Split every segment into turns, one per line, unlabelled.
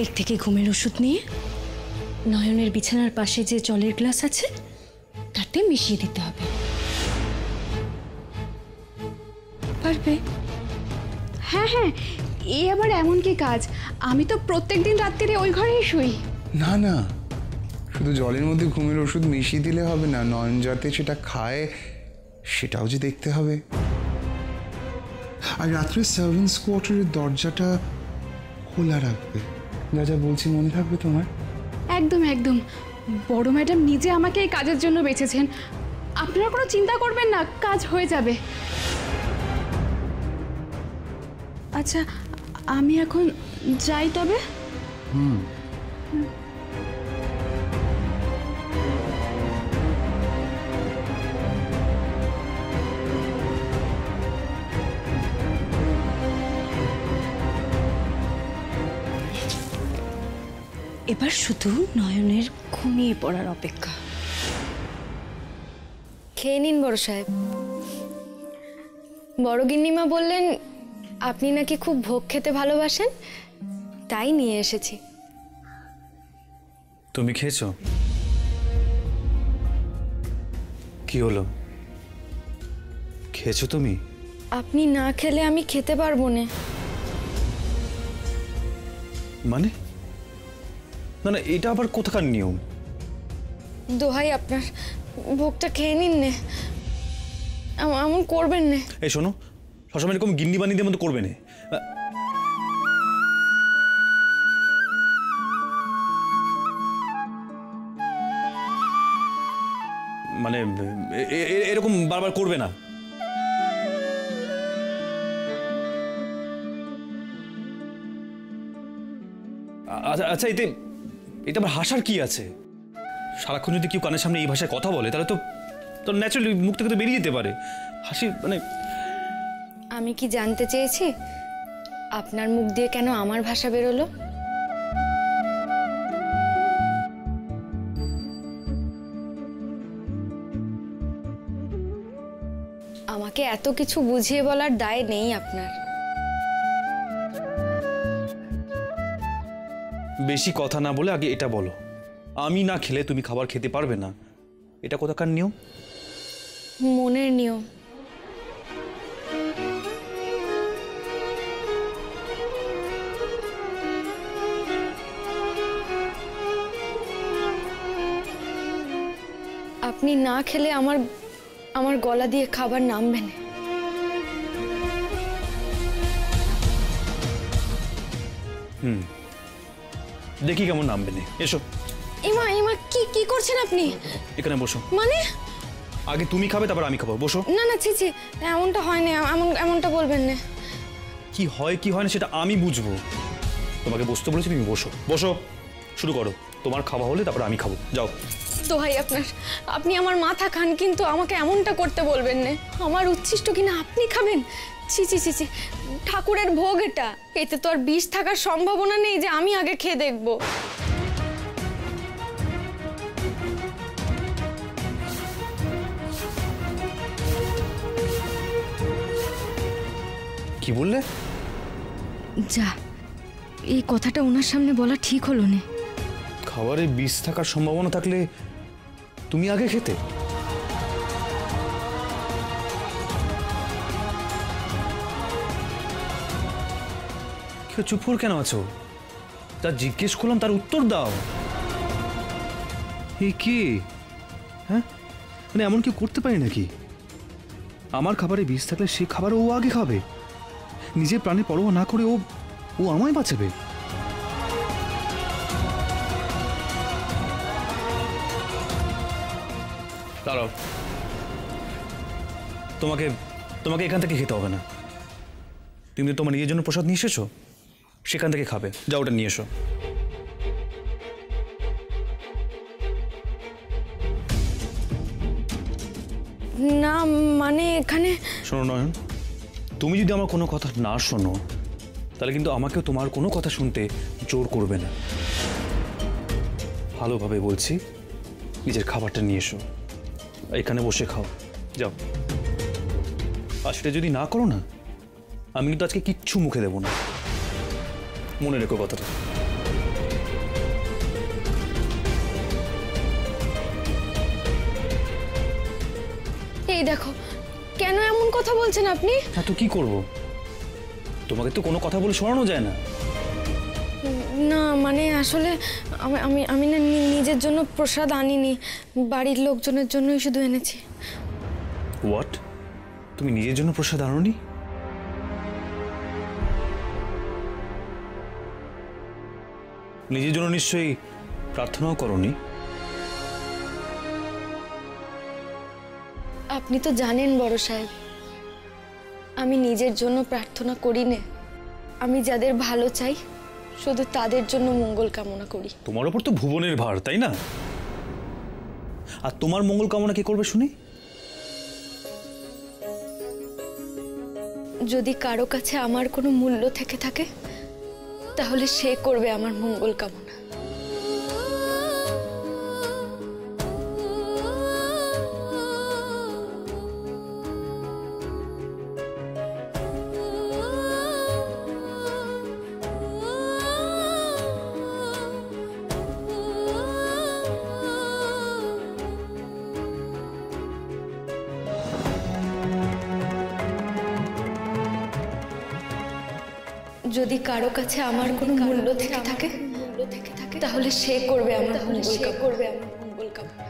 এর থেকে ঘুমের ওষুধ নিয়ে নয়নের বিছানার পাশে যে জলের গ্লাস আছে তাতে মিশিয়ে দিতে হবে। পারবে?
হ্যাঁ হ্যাঁ, এই আবার এমন কি কাজ? আমি তো প্রত্যেকদিন রাত্রিরে ওই ঘরেই শুই।
না না, শুধু জলের মধ্যে ঘুমের ওষুধ মিশিয়ে দিলে হবে না, নয়ন যাতে সেটা খায় সেটাও যে দেখতে হবে। আর রাত্রে সার্ভেন্টস কোয়ার্টারের দরজাটা খোলা রাখবে। যা যা বলছি মনে থাকবে তোমার?
একদম একদম, বড় ম্যাডাম নিজে আমাকে এই কাজের জন্য বেছেছেন। আপনারা কোনো চিন্তা করবেন না, কাজ হয়ে যাবে। আচ্ছা, আমি এখন যাই তবে।
এবার শুধু নয়নের ঘুমিয়ে পড়ার অপেক্ষা।
খেয়ে নিন বড় সাহেব। বড় গিন্নিমা বললেন আপনি নাকি খুব ভোগ খেতে ভালোবাসেন, তাই নিয়ে এসেছি।
তুমি খেয়েছো? কি হলো, খেয়েছো তুমি?
আপনি না খেলে আমি খেতে পারবো না।
মানে? না না, এটা আবার কোথাকার নিয়ম?
দোহাই আপনার, ভোগটা খেয়ে নিন নে, এমন করবেন না।
এই শোনো, সবসময় এরকম গিন্নি বানিদের মতো করবে না। মানে এরকম বারবার করবে না। আচ্ছা, এটা আবার হাসার কি আছে? সারাক্ষণ যদি কেউ কানের সামনে এই ভাষায় কথা বলে তাহলে তো ন্যাচারালি মুখ থেকে তো বেরিয়ে যেতে পারে হাসি। মানে
আমি কি জানতে চেয়েছি আপনার মুখ দিয়ে কেন আমার ভাষা বেরোলো? আমাকে এত কিছু বুঝিয়ে বলার দায় নেই আপনার।
বেশি কথা না বলে আগে এটা বলো, আমি না খেলে তুমি খাবার খেতে পারবে না, এটা কোথাকার নিয়ম?
মনের নিয়ম। আপনি না খেলে আমার গলা দিয়ে খাবার নামবে না।
দেখি কেমন নামবে না। এসো।
ইমা ইমা, কি করছেন আপনি?
এখানে বসো।
মানে?
আগে তুমি খাবে তারপর আমি খাবো, বসো।
না না, ছি এমনটা হয় না, এমনটা বলবেন না।
কি হয় কি হয় না সেটা আমি বুঝবো। তোমাকে বসতে বলেছি, তুমি বসো। বসো, শুরু করো। তোমার খাওয়া হলে তারপর আমি খাবো, যাও।
দোহাই আপনার, আপনি আমার মাথা খান কিন্তু আমাকে এমনটা করতে বলবেন না। আমার উচ্ছিষ্ট কিনা আপনি খাবেন? ছি ছি ছি ছি, ঠাকুরের ভোগ এটা, এতে তো আর বিষ থাকার সম্ভাবনা নেই যে আমি আগে খেয়ে দেখব।
কি বললে?
যা, এই কথাটা ওনার সামনে বলা ঠিক হলো না।
খাবারে বিষ থাকার সম্ভাবনা থাকলে তুমি আগে খেতে? চুপ করে কেন আছো? যা জিজ্ঞেস করলাম তার উত্তর দাও। কি হ্যাঁ, মানে এমন কেউ করতে পারি নাকি? আমার খাবারে বিষ থাকলে সে খাবার ও আগে খাবে, নিজের প্রাণে পরোয়া না করে ও আমায় বাঁচাবে। দাঁড়াও, তোমাকে এখান থেকে খেতে হবে না। তুমি তোমার নিজের জন্য প্রসাদ নিয়ে এসেছো, সেখান থেকে খাবে। যাও, ওটা নিয়ে এসো।
না মানে এখানে
শোনো নয়ন, তুমি যদি আমার কোনো কথা না শোনো তাহলে কিন্তু আমাকেও তোমার কোনো কথা শুনতে জোর করবে না। ভালোভাবে বলছি, নিজের খাবারটা নিয়ে এসো, এখানে বসে খাও, যাও। আর সেটা যদি না করো না, আমি কিন্তু আজকে কিচ্ছু মুখে দেবো না, মনে রেখো কথাটা।
এই দেখো, কেন এমন কথা বলছেন আপনি?
না তো কি করব, তোমাকে তো কোনো কথা বলে শোনানো যায় না।
না মানে আসলে আমি আমি আমি না নিজের জন্য প্রসাদ আনিনি, বাড়ির লোকজনের জন্যই শুধু এনেছি।
হোয়াট? তুমি নিজের জন্য প্রসাদ আনোনি? নিজের জন্য নিশ্চয়ই প্রার্থনাও করনি?
আপনি তো জানেন বড় সাহেব, আমি নিজের জন্য প্রার্থনা করি না। আমি যাদের ভালো চাই শুধু তাদের জন্য মঙ্গল কামনা করি।
তোমার ওপর তো ভুবনের ভার, তাই না? আর তোমার মঙ্গল কামনা কে করবে শুনি?
যদি কারো কাছে আমার কোনো মূল্য থেকে থাকে তাহলে সে করবে আমার মঙ্গল কামনা। যদি কারো কাছে আমার কোনো মূল্য থেকে থাকে তাহলে সে করবে আমার মঙ্গল কামনা।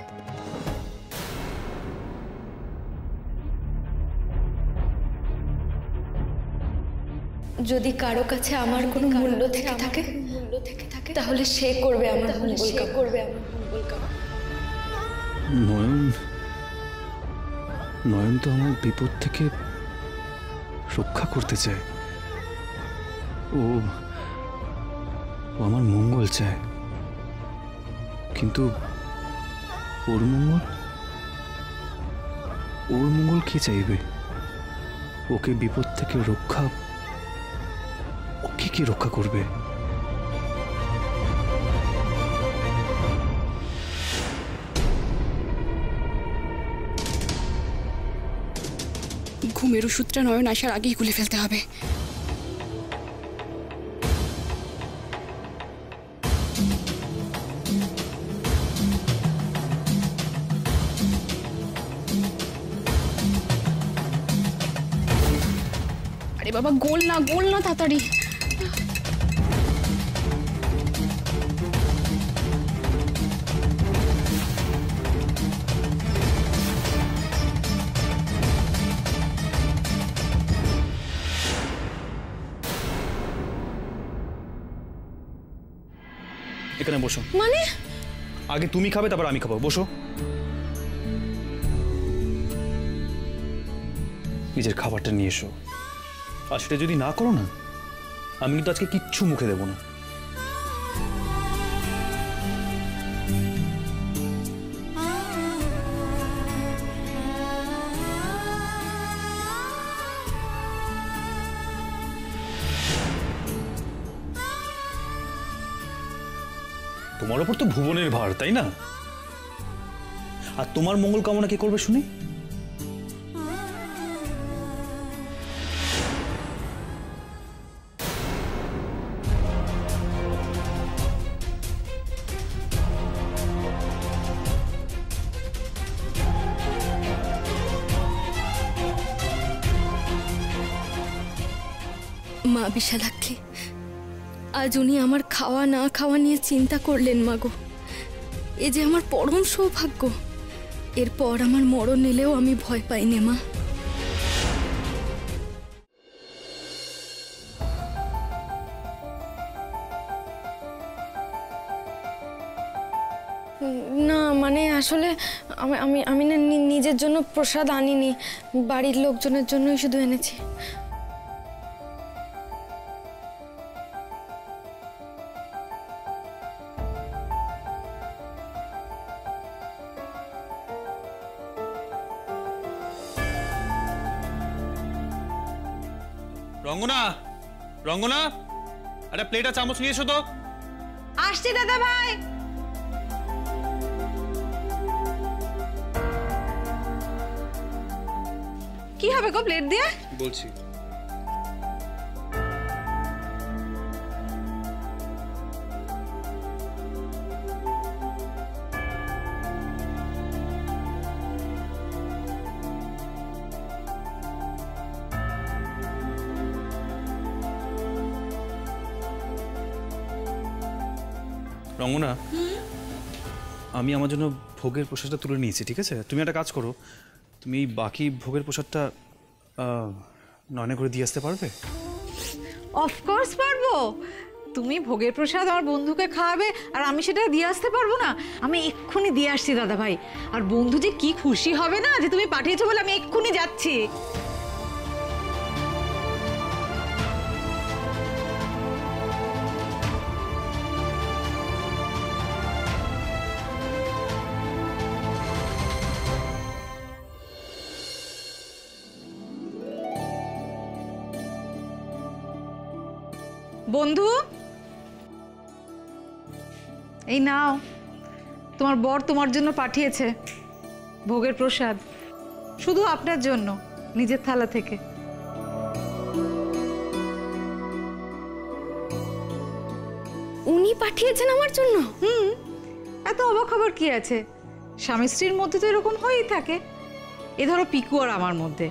যদি কারো কাছে আমার কোনো মূল্য থেকে থাকে তাহলে সে করবে আমার মঙ্গল কামনা।
নয়ন, নয়ন তো আমার বিপদ থেকে রক্ষা করতে চায়। ও আমার মঙ্গল চায়, কিন্তু ওর মঙ্গল কে চাইবে? ওকে বিপদ থেকে রক্ষা, ওকে কি রক্ষা করবে?
ঘুমের ওষুধটা নয়ন আসার আগেই গুলে ফেলতে হবে। আরে বাবা, গোল না তাড়াতাড়ি।
এখানে বসো।
মানে
আগে তুমি খাবে, তারপর আমি খাবো। বসো। নিজের খাবারটা নিয়ে এসো। আর সেটা যদি না করো না, আমি কিন্তু আজকে কিচ্ছু মুখে দেবো না। তোমার ওপর তো ভুবনের ভার, তাই না? আর তোমার মঙ্গল কামনা কে করবে শুনি?
মা বিশালাক্ষী, আজ উনি আমার খাওয়া না খাওয়া নিয়ে চিন্তা করলেন। মাগো, এ যে আমার পরম সৌভাগ্য। এরপর আমার মরণ এলেও আমি ভয় পাই না মা। না মানে আসলে আমি না নিজের জন্য প্রসাদ আনিনি, বাড়ির লোকজনের জন্যই শুধু এনেছি।
রঙ্গনা, রঙ্গনা, একটা প্লেট আর চামচ নিয়ে এসো তো।
আসছি দাদা ভাই। কি হবে গো প্লেট দিয়ে?
বলছি। রঙ্গনা, আমি আমার জন্য ভোগের প্রসাদটা তুলে নিয়েছি, ঠিক আছে? তুমি একটা কাজ করো, তুমি বাকি ভোগের প্রসাদটা নয়নে করে দিয়ে আসতে পারবে?
অফকোর্স পারবো। তুমি ভোগের প্রসাদ আমার বন্ধুকে খাওয়াবে আর আমি সেটা দিয়ে আসতে পারবো না? আমি এক্ষুনি দিয়ে আসছি দাদা ভাই। আর বন্ধু যে কি খুশি হবে না যে তুমি পাঠিয়েছো বলে আমি এক্ষুনি যাচ্ছি। বন্ধু, এই নাও, তোমার বর তোমার জন্য পাঠিয়েছে ভোগের প্রসাদ, শুধু আপনার জন্য, নিজের থালা থেকে।
উনি পাঠিয়েছেন আমার জন্য?
এত অবাক খবর কি আছে? স্বামী স্ত্রীর মধ্যে তো এরকম হয়েই থাকে। এ ধরো পিকু আর আমার মধ্যে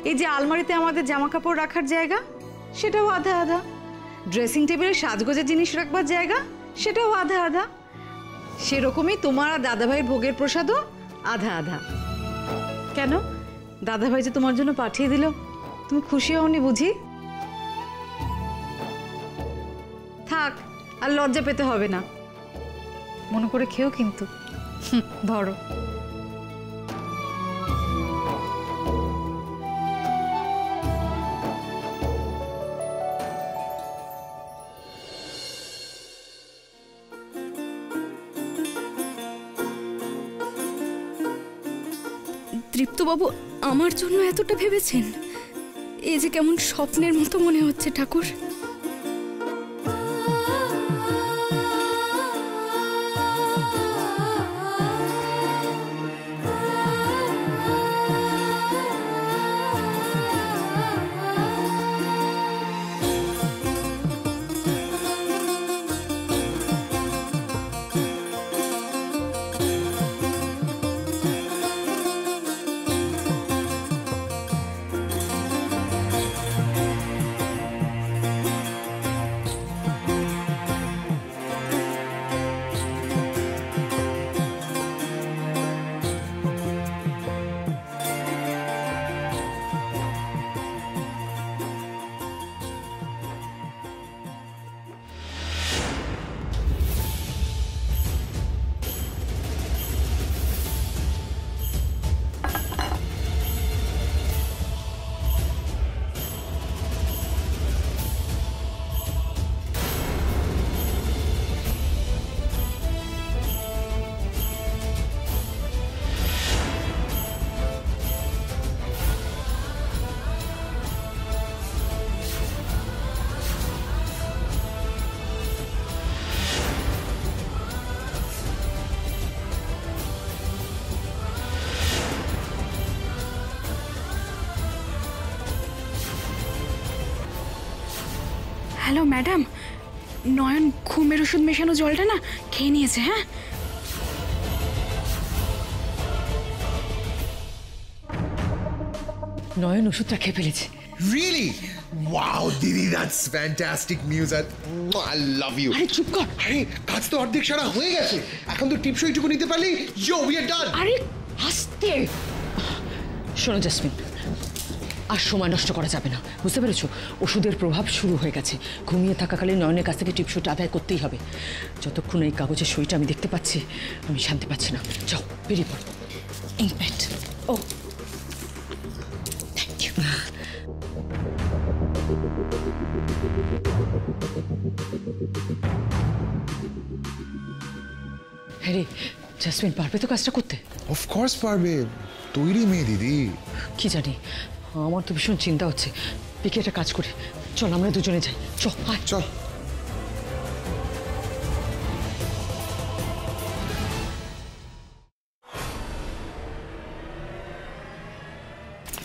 এই যে আলমারিতে আমাদের জামা কাপড় রাখার জায়গা, সেটাও আধা আধা। ড্রেসিং টেবিলে সাজগোজের জিনিস রাখবার জায়গা, সেটাও আধা আধা। সেরকমই তোমার আর দাদাভাইয়ের ভোগের প্রসাদও আধা আধা। কেন, দাদাভাই যে তোমার জন্য পাঠিয়ে দিল, তুমি খুশি হওনি বুঝি? থাক, আর লজ্জা পেতে হবে না, মনে করে খেও কিন্তু। ধরো।
তৃপ্তবাবু আমার জন্য এতটা ভেবেছেন? এই যে কেমন স্বপ্নের মতো মনে হচ্ছে ঠাকুর। হ্যালো ম্যাডাম, নয়ন ঘুমের ওষুধ মেশানো জলটা না খেয়ে নিয়েছে। হ্যাঁ,
নয়ন ওষুধটা খেয়ে ফেলেছে।
Really? Wow, Didi, that's fantastic news. I love you.
আরে চুপ কর।
আরে কাজ তো অর্ধেক সারা হয়ে গেছে, এখন তো টিপসইটুকু নিতে পারলেই we are done.
আরে আস্তে শোনো জাসমিন, আর সময় নষ্ট করা যাবে না, বুঝতে পেরেছো? ওষুধের প্রভাব শুরু হয়ে গেছে। ঘুমিয়ে থাকাকালীন নয়নের কাছ থেকে টিপসইটা আদায় করতেই হবে। যতক্ষণ এই কাগজের সইটা আমি দেখতে পাচ্ছি, আমি শান্তি পাচ্ছি না। যাও বেরিয়ে পড়ো। ইম্প্যাক্ট। Oh thank you. হ্যাঁ রে, জাসমিন পারবে তো কাজটা করতে?
অফ কোর্স পারবে, তৈরি মেয়ে দিদি।
কি জানি, আমার তো ভীষণ চিন্তা হচ্ছে। পিকে একটা কাজ করি, চল আমরা দুজনে যাই। চল আয়।
চল।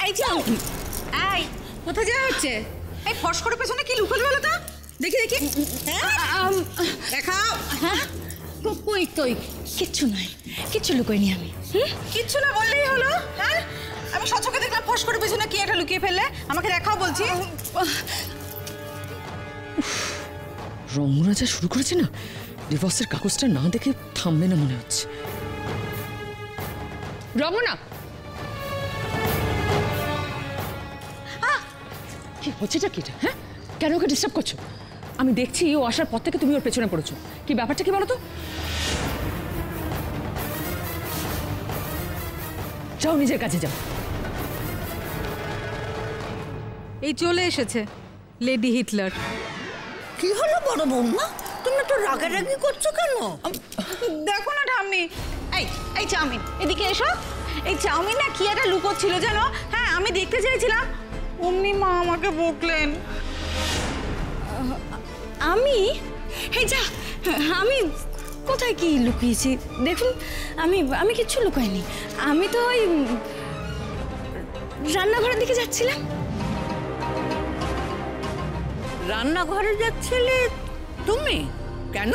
এই যাও, এই কোথায় যাওয়া হচ্ছে? এই ফস করে পেছনে কি লুকোল বলো তো? দেখি দেখি, দেখাও।
কই তুই? কিচ্ছু নাই, কিচ্ছু লুকোইনি আমি।
কিচ্ছু না বললেই হলো? হ্যাঁ, আমি সচকে দেখলাম ফস করে পেছনে কি একটা লুকিয়ে ফেললে। আমাকে দেখাও বলছি।
রঙ্গনা যা শুরু করেছে না, ডিভোর্সের কাগজটা না দেখে থামবে না মনে হচ্ছে। রমনা, কি হচ্ছেটা কি? হ্যাঁ, কেন ওকে ডিস্টার্ব করছো? আমি দেখছি ও আসার পর থেকে তুমি ওর পেছনে পড়েছো। কি ব্যাপারটা কি বলো তো? যাও, নিজের কাছে যাও।
এই চলে এসেছে লেডি হিটলার।
কি হলো বড় বৌমা, তুমি তো রাগারাগি করছো কেন?
দেখো না ঠাম্মি, এই এই চাউমিন এদিকে এসো। এই চাউমিন না কি একটা লুকোচ্ছিল জানো? হ্যাঁ, আমি দেখতে চাইছিলাম, অমনি মা আমাকে বকলেন।
আমি এই যা, আমি কোথায় কি লুকিয়েছি দেখুন? আমি কিচ্ছু লুকাইনি। আমি তো ওই রান্নাঘরের দিকে যাচ্ছিলাম।
রান্নাঘরে যাচ্ছিলে তুমি কেন?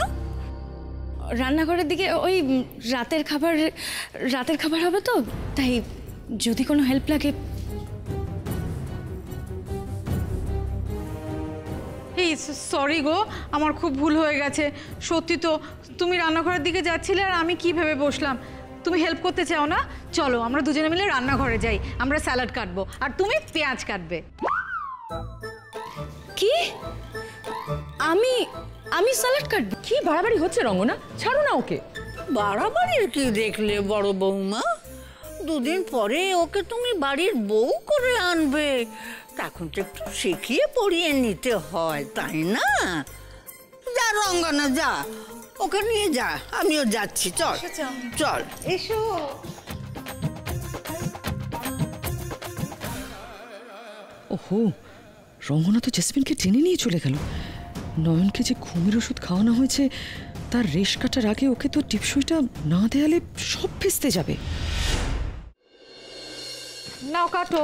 রান্নাঘরের দিকে ওই রাতের খাবার হবে তো, তাই যদি কোনো হেল্প লাগে।
এই সরি গো, আমার খুব ভুল হয়ে গেছে। সত্যি তো, তুমি রান্নাঘরের দিকে যাচ্ছিলে আর আমি কি ভেবে বসলাম। তুমি হেল্প করতে চাও না? চলো আমরা দুজনে মিলে রান্নাঘরে যাই, আমরা স্যালাড কাটবো আর তুমি পেঁয়াজ কাটবে।
কি? আমি স্যালাড কাটবো?
কি বাড়াবাড়ি হচ্ছে রঙ্গনা, ছাড়ো না ওকে।
বাড়াবাড়ির কি দেখলে বড় বৌমা? দুদিন পরে ওকে তুমি বাড়ির বউ করে আনবে, তখন তো একটু শিখিয়ে পড়িয়ে নিতে হয়, তাই না? যা রঙ্গনা যা, ওকে নিয়ে যা, আমিও যাচ্ছি। চল চল
এসো।
ওহো, রঙ্গনা তো জেসমিনকে টেনে নিয়ে চলে গেল। নয়নকে যে ঘুমের ওষুধ খাওয়ানো হয়েছে তার রেশ কাটার আগে ওকে তো টিপসইটা না দেয়ালে সব ভেস্তে যাবে।
নাও কাটো।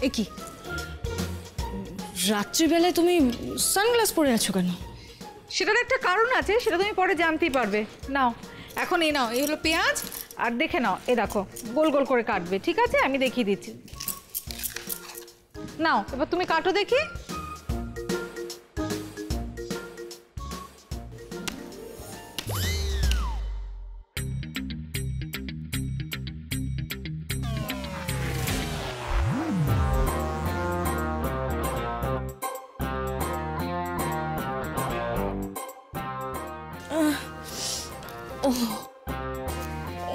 এ কি, রাত্রিবেলায় তুমি সানগ্লাস পরে আছো কেন?
সেটার একটা কারণ আছে, সেটা তুমি পরে জানতেই পারবে। নাও এখন এই নাও, এই হলো পেঁয়াজ, আর দেখে নাও, এ দেখো গোল গোল করে কাটবে, ঠিক আছে? আমি দেখিয়ে দিচ্ছি। নাও এবার তুমি কাটো দেখি।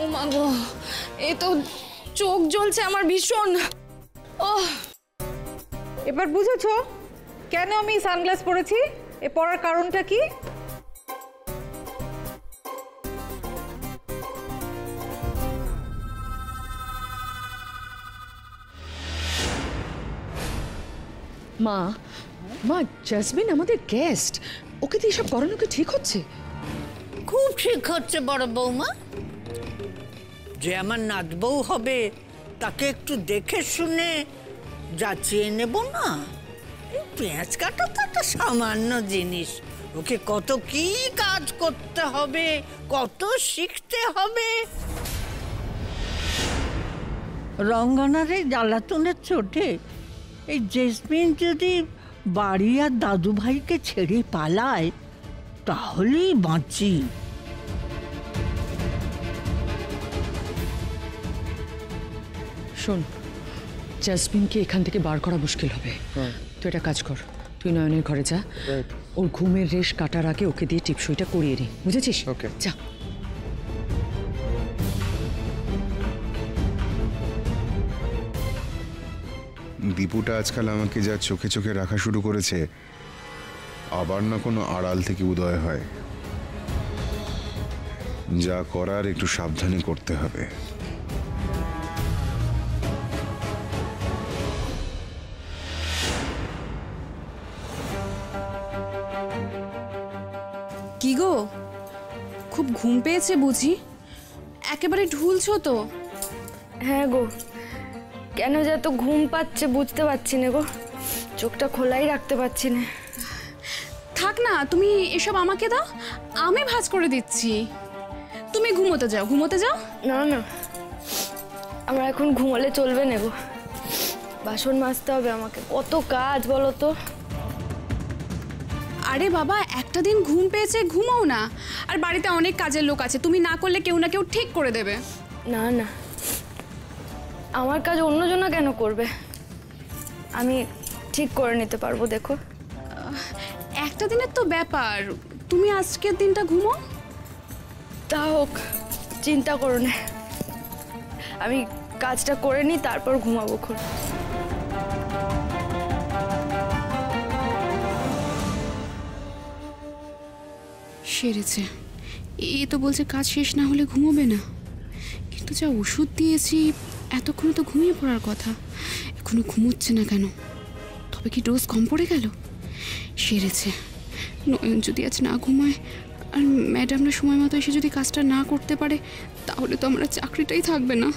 ও মা গো, এ তো চোখ জ্বলছে আমার ভীষণ।
এবার বুঝেছো কেন আমি সানগ্লাস পরেছি? এ পরার কারণটা কি?
মা, জেসমিন আমাদের গেস্ট, ওকে দিয়ে এসব করানো কি ঠিক হচ্ছে?
খুব ঠিক হচ্ছে বড় বৌমা। যে আমার নাত বউ হবে তাকে একটু দেখে শুনে যাচিয়ে নেব না। এই পেঁয়াজ কাটা তো একটা সামান্য জিনিস, ওকে কত কি কাজ করতে হবে, কত শিখতে হবে। রঙ্গনার এই জ্বালাতনের চোটে এই জেসমিন যদি বাড়ি আর দাদু ভাইকে ছেড়ে পালায় তাহলেই বাঁচি।
শোন, জেসমিনকে এখান থেকে বার করা মুশকিল হবে। তুই একটা কাজ কর, তুই নয়নের ঘরে যা, ওর ঘুমের রেশ কাটার আগে ওকে দিয়ে টিপসইটা করিয়ে নি, বুঝেছিস?
ওকে,
যা।
দীপুটা আজকাল আমাকে যা চোখে চোখে রাখা শুরু করেছে, আবার না কোনো আড়াল থেকে উদয় হয়। যা করার একটু সাবধানে করতে হবে।
কি গো, খুব ঘুম পেয়েছে বুঝি? একেবারে ঢুলছো তো।
হ্যাঁ গো, কেন যে এত ঘুম পাচ্ছে বুঝতে পারছি না গো, চোখটা খোলাই রাখতে পারছি না।
থাক না, তুমি এসব আমাকে দাও, আমি ভাঁজ করে দিচ্ছি। তুমি ঘুমোতে যাও, ঘুমোতে যাও।
না না, আমরা এখন ঘুমালে চলবে না গো, বাসন মাজতে হবে আমাকে, কত কাজ বলো তো।
আরে বাবা, একটা দিন ঘুম পেয়েছে, ঘুমাও না। আর বাড়িতে অনেক কাজের লোক আছে, তুমি না করলে কেউ না কেউ ঠিক করে দেবে।
না না, আমার কাজ অন্যজনা কেন করবে, আমি ঠিক করে নিতে পারবো। দেখো,
একটা দিনের তো ব্যাপার, তুমি আজকের দিনটা ঘুমাও।
তা হোক, চিন্তা করো না, আমি কাজটা করে নিই, তারপর ঘুমাবো খন।
সেরেছে, এ তো বলছে কাজ শেষ না হলে ঘুমোবে না, কিন্তু যা ওষুধ দিয়েছি এতক্ষণে তো ঘুমিয়ে পড়ার কথা, এখনো ঘুমোচ্ছে না কেন? তবে কি ডোজ কম পড়ে গেল? সেরেছে, নয়ন যদি আজ না ঘুমায় আর ম্যাডামরা সময় মতো এসে যদি কাজটা না করতে পারে, তাহলে তো আমরা চাকরিটাই থাকবে না।